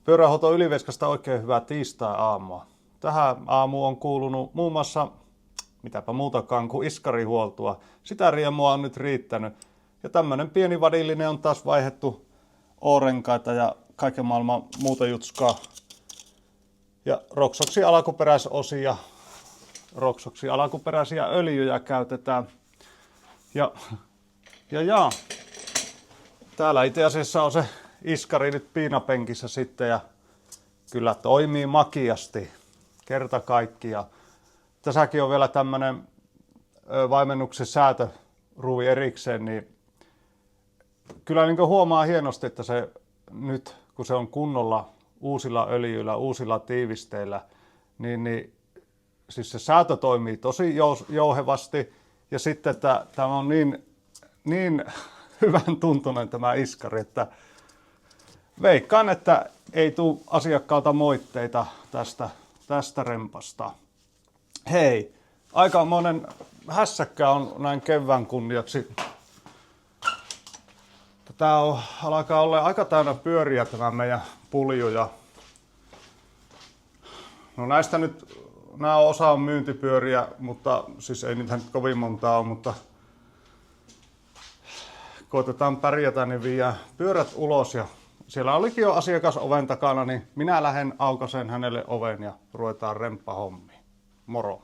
Pyörähoito Ylivieskasta oikein hyvää tiistai-aamua. Tähän aamuun on kuulunut muun muassa, mitäpä muutakaan kuin iskarihuoltoa. Sitä riemua on nyt riittänyt. Ja tämmönen pieni vadillinen on taas vaihdettu O-renkaita ja kaiken maailman muuta jutskaa. Ja Roxoxin alkuperäisiä öljyjä käytetään. Ja täällä itse asiassa on se iskari nyt piinapenkissä sitten ja kyllä toimii makiasti kerta kaikkiaan. Tässäkin on vielä tämmönen vaimennuksen säätöruuvi erikseen, niin kyllä niin huomaa hienosti, että se nyt kun se on kunnolla uusilla öljyillä, uusilla tiivisteillä, niin siis se säätö toimii tosi jouhevasti ja sitten että tämä on niin hyvän tuntunen tämä iskari, että veikkaan, että ei tule asiakkaalta moitteita tästä rempasta. Hei, aikamoinen hässäkkä on näin kevään kunniaksi. Tää alkaa olla aika täynnä pyöriä tämä meidän pulju. No näistä nyt, osa on myyntipyöriä, mutta siis ei niitä nyt kovin montaa ole, mutta koitetaan pärjätä, niin viedään pyörät ulos ja siellä olikin jo asiakas oven takana, niin minä lähden aukaisen hänelle oven ja ruvetaan remppahommiin. Moro!